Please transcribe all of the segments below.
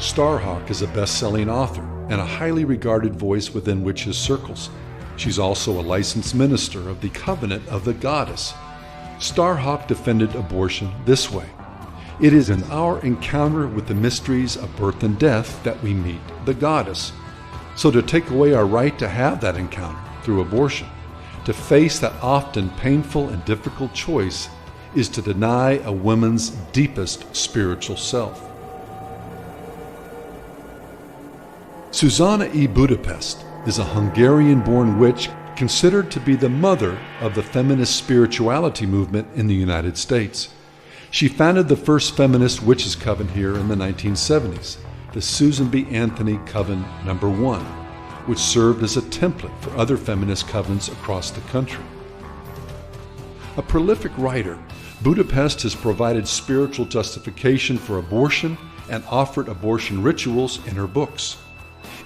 Starhawk is a best-selling author and a highly regarded voice within witches circles. She's also a licensed minister of the Covenant of the Goddess. Starhawk defended abortion this way: "It is in our encounter with the mysteries of birth and death that we meet the goddess. So to take away our right to have that encounter through abortion, to face that often painful and difficult choice, is to deny a woman's deepest spiritual self." Susanna E. Budapest is a Hungarian-born witch considered to be the mother of the feminist spirituality movement in the United States. She founded the first feminist witches' coven here in the 1970s, the Susan B. Anthony Coven No. 1, which served as a template for other feminist covens across the country. A prolific writer, Budapest has provided spiritual justification for abortion and offered abortion rituals in her books.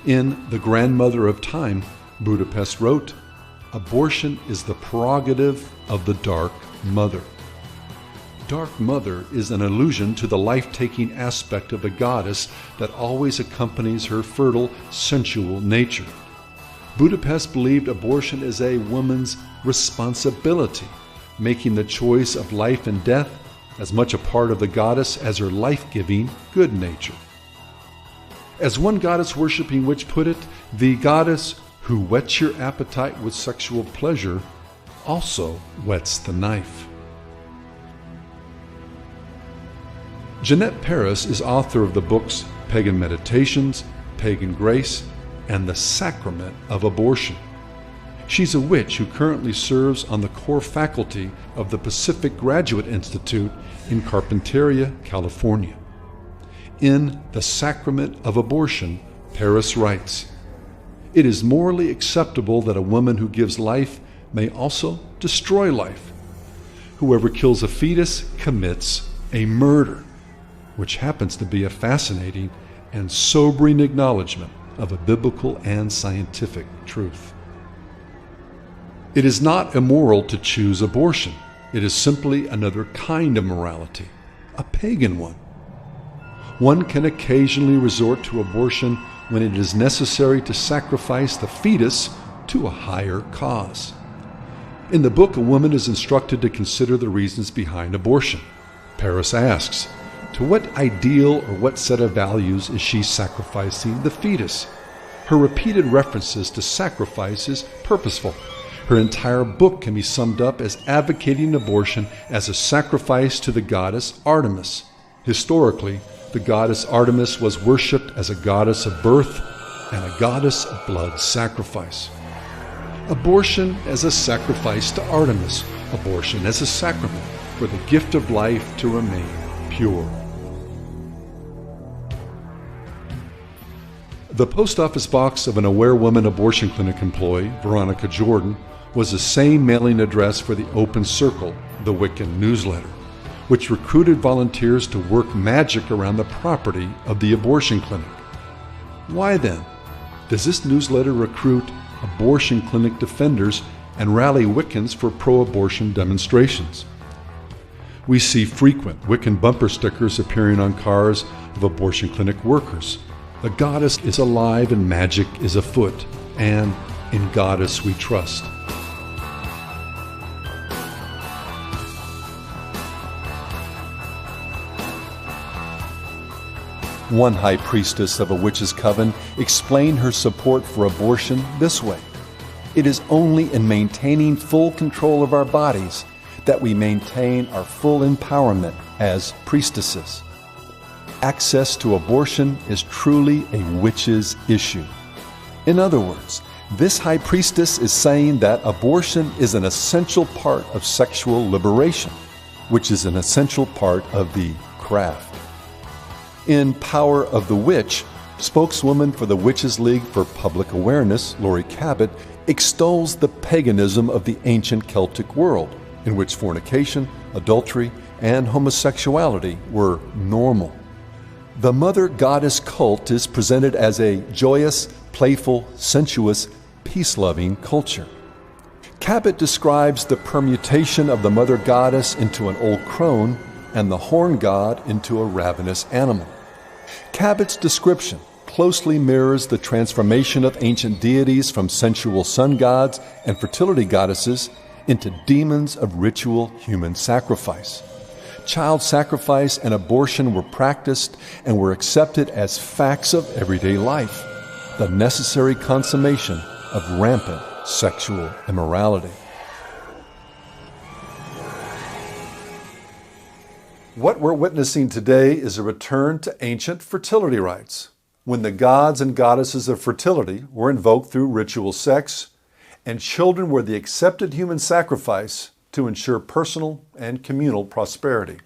In The Grandmother of Time, Budapest wrote, "Abortion is the prerogative of the Dark Mother." Dark Mother is an allusion to the life-taking aspect of a goddess that always accompanies her fertile, sensual nature. Budapest believed abortion is a woman's responsibility, making the choice of life and death as much a part of the goddess as her life-giving good nature. As one goddess-worshipping witch put it, the goddess who whets your appetite with sexual pleasure also whets the knife. Jeanette Paris is author of the books Pagan Meditations, Pagan Grace, and The Sacrament of Abortion. She's a witch who currently serves on the core faculty of the Pacific Graduate Institute in Carpinteria, California. In The Sacrament of Abortion, Paris writes, "It is morally acceptable that a woman who gives life may also destroy life. Whoever kills a fetus commits a murder," which happens to be a fascinating and sobering acknowledgement of a biblical and scientific truth. It is not immoral to choose abortion. It is simply another kind of morality, a pagan one. One can occasionally resort to abortion when it is necessary to sacrifice the fetus to a higher cause. In the book, a woman is instructed to consider the reasons behind abortion. Paris asks, to what ideal or what set of values is she sacrificing the fetus? Her repeated references to sacrifice is purposeful. Her entire book can be summed up as advocating abortion as a sacrifice to the goddess Artemis. Historically, the goddess Artemis was worshipped as a goddess of birth and a goddess of blood sacrifice. Abortion as a sacrifice to Artemis, abortion as a sacrament for the gift of life to remain pure. The post office box of an Aware Woman abortion clinic employee, Veronica Jordan, was the same mailing address for the Open Circle, the Wiccan newsletter, which recruited volunteers to work magic around the property of the abortion clinic. Why then does this newsletter recruit abortion clinic defenders and rally Wiccans for pro-abortion demonstrations? We see frequent Wiccan bumper stickers appearing on cars of abortion clinic workers. The goddess is alive and magic is afoot, and in goddess we trust. One high priestess of a witch's coven explained her support for abortion this way: "It is only in maintaining full control of our bodies that we maintain our full empowerment as priestesses. Access to abortion is truly a witch's issue." In other words, this high priestess is saying that abortion is an essential part of sexual liberation, which is an essential part of the craft. In Power of the Witch, spokeswoman for the Witches League for Public Awareness, Lori Cabot, extols the paganism of the ancient Celtic world, in which fornication, adultery, and homosexuality were normal. The mother goddess cult is presented as a joyous, playful, sensuous, peace-loving culture. Cabot describes the permutation of the mother goddess into an old crone and the horn god into a ravenous animal. Cabot's description closely mirrors the transformation of ancient deities from sensual sun gods and fertility goddesses into demons of ritual human sacrifice. Child sacrifice and abortion were practiced and were accepted as facts of everyday life, the necessary consummation of rampant sexual immorality. What we're witnessing today is a return to ancient fertility rites, when the gods and goddesses of fertility were invoked through ritual sex, and children were the accepted human sacrifice to ensure personal and communal prosperity.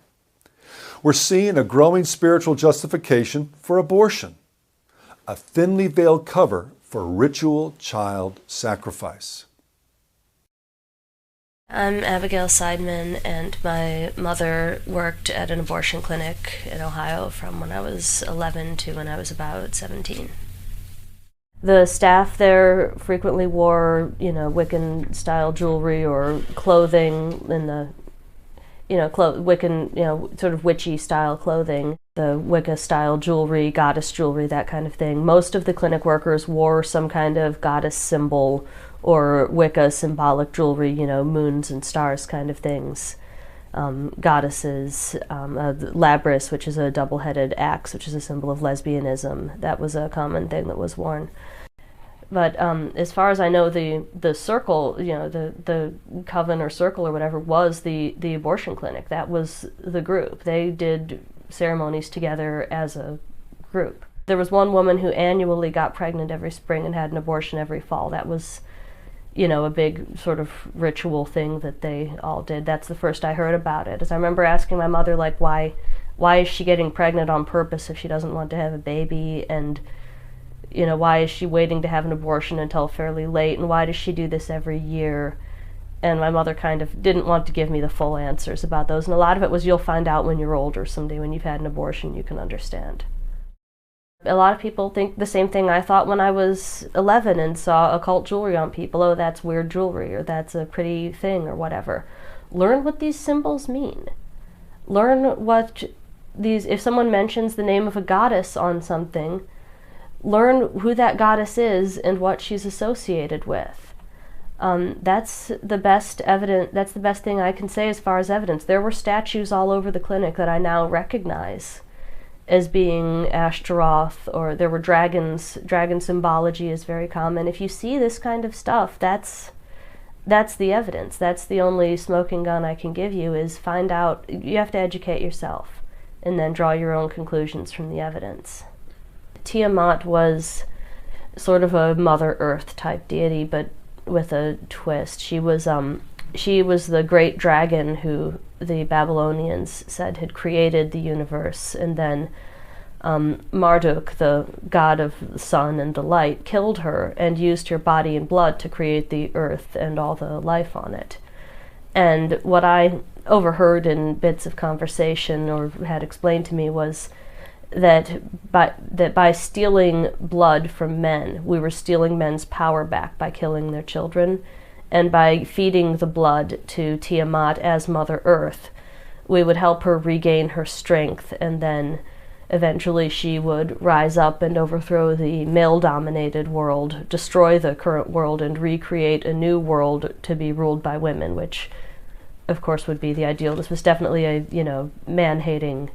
We're seeing a growing spiritual justification for abortion, a thinly veiled cover for ritual child sacrifice. I'm Abigail Seidman, and my mother worked at an abortion clinic in Ohio from when I was 11 to when I was about 17. The staff there frequently wore, Wiccan-style jewelry or clothing in the, Wiccan, sort of witchy-style clothing. The Wicca-style jewelry, goddess jewelry, that kind of thing. Most of the clinic workers wore some kind of goddess symbol or Wicca symbolic jewelry, moons and stars kind of things. Goddesses, Labrys, which is a double-headed axe, which is a symbol of lesbianism. That was a common thing that was worn. But as far as I know, the circle, the coven or circle or whatever was the abortion clinic. That was the group. They did ceremonies together as a group. There was one woman who annually got pregnant every spring and had an abortion every fall. That was a big sort of ritual thing that they all did. That's the first I heard about it. As I remember asking my mother, why is she getting pregnant on purpose if she doesn't want to have a baby? And, why is she waiting to have an abortion until fairly late? And why does she do this every year? And my mother kind of didn't want to give me the full answers about those. And a lot of it was, you'll find out when you're older someday. When you've had an abortion, you can understand. A lot of people think the same thing I thought when I was 11 and saw occult jewelry on people. Oh, that's weird jewelry, or that's a pretty thing, or whatever. Learn what these symbols mean. Learn what if someone mentions the name of a goddess on something, learn who that goddess is and what she's associated with. That's the best that's the best thing I can say as far as evidence. There were statues all over the clinic that I now recognize as being Ashtaroth, or there were dragons. Dragon symbology is very common. If you see this kind of stuff, that's the evidence. That's the only smoking gun I can give you, is find out. You have to educate yourself and then draw your own conclusions from the evidence. Tiamat was sort of a Mother Earth type deity, but with a twist. She was the great dragon who the Babylonians said had created the universe, and then Marduk, the god of the sun and the light, killed her and used her body and blood to create the earth and all the life on it. And what I overheard in bits of conversation or had explained to me was that by stealing blood from men, we were stealing men's power back by killing their children. And by feeding the blood to Tiamat as Mother Earth, we would help her regain her strength, and then eventually she would rise up and overthrow the male-dominated world, destroy the current world, and recreate a new world to be ruled by women, which, of course, would be the ideal. This was definitely a, man-hating,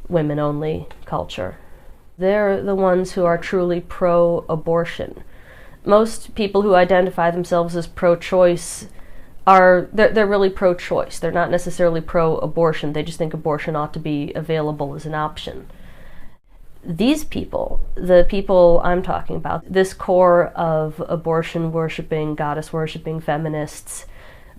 women-only culture. They're the ones who are truly pro-abortion. Most people who identify themselves as pro-choice they're really pro-choice. They're not necessarily pro-abortion. They just think abortion ought to be available as an option. These people, the people I'm talking about, this core of abortion-worshipping, goddess-worshipping feminists,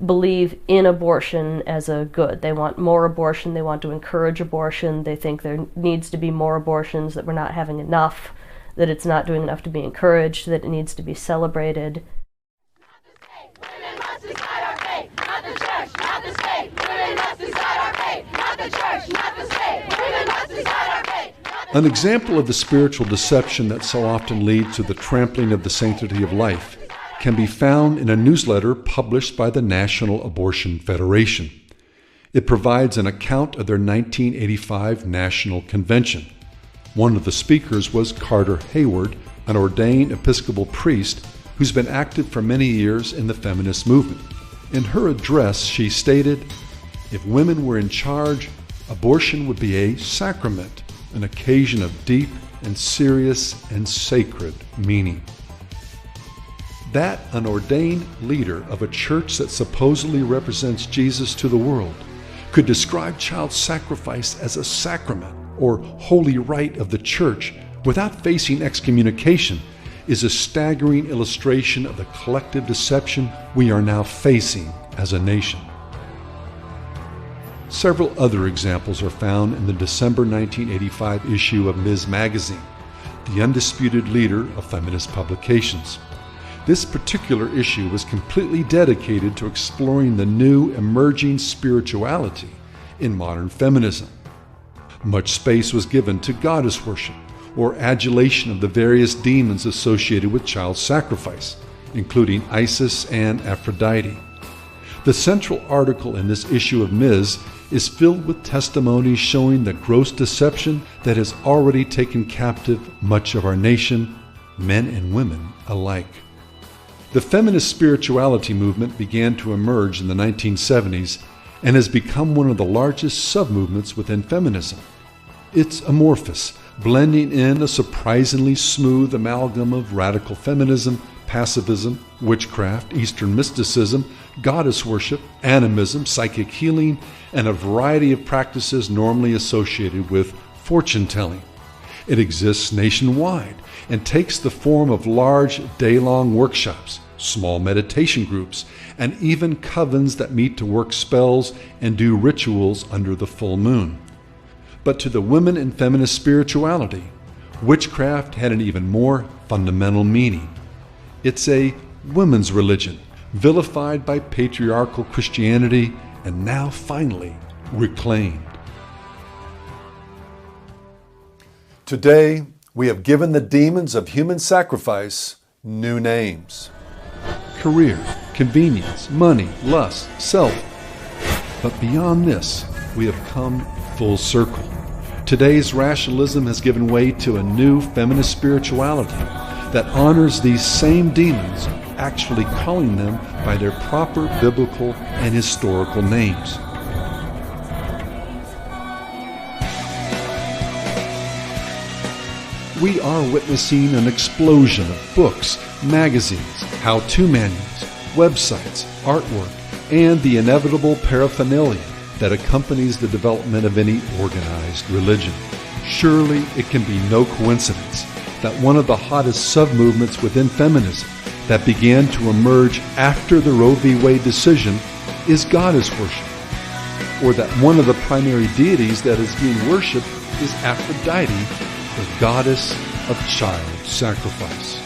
believe in abortion as a good. They want more abortion. They want to encourage abortion. They think there needs to be more abortions, that we're not having enough, that it's not doing enough to be encouraged, that it needs to be celebrated. Not the state. Women must decide our fate. Not the church, not the state. Women must decide our fate. Not the church, not the state. Women must decide our fate. An example of the spiritual deception that so often leads to the trampling of the sanctity of life can be found in a newsletter published by the National Abortion Federation. It provides an account of their 1985 National Convention. One of the speakers was Carter Hayward, an ordained Episcopal priest who's been active for many years in the feminist movement. In her address, she stated, "If women were in charge, abortion would be a sacrament, an occasion of deep and serious and sacred meaning." That an ordained leader of a church that supposedly represents Jesus to the world could describe child sacrifice as a sacrament or holy rite of the church without facing excommunication is a staggering illustration of the collective deception we are now facing as a nation. Several other examples are found in the December 1985 issue of Ms. Magazine, the undisputed leader of feminist publications. This particular issue was completely dedicated to exploring the new emerging spirituality in modern feminism. Much space was given to goddess worship, or adulation of the various demons associated with child sacrifice, including Isis and Aphrodite. The central article in this issue of Ms. is filled with testimonies showing the gross deception that has already taken captive much of our nation, men and women alike. The feminist spirituality movement began to emerge in the 1970s and has become one of the largest sub-movements within feminism. It's amorphous, blending in a surprisingly smooth amalgam of radical feminism, pacifism, witchcraft, Eastern mysticism, goddess worship, animism, psychic healing, and a variety of practices normally associated with fortune-telling. It exists nationwide and takes the form of large day-long workshops, small meditation groups, and even covens that meet to work spells and do rituals under the full moon. But to the women in feminist spirituality, witchcraft had an even more fundamental meaning. It's a women's religion, vilified by patriarchal Christianity and now finally reclaimed. Today, we have given the demons of human sacrifice new names. Career, convenience, money, lust, self. But beyond this, we have come full circle. Today's rationalism has given way to a new feminist spirituality that honors these same demons, actually calling them by their proper biblical and historical names. We are witnessing an explosion of books, magazines, how-to manuals, websites, artwork, and the inevitable paraphernalia that accompanies the development of any organized religion. Surely it can be no coincidence that one of the hottest sub-movements within feminism that began to emerge after the Roe v. Wade decision is goddess worship, or that one of the primary deities that is being worshipped is Aphrodite, the goddess of child sacrifice.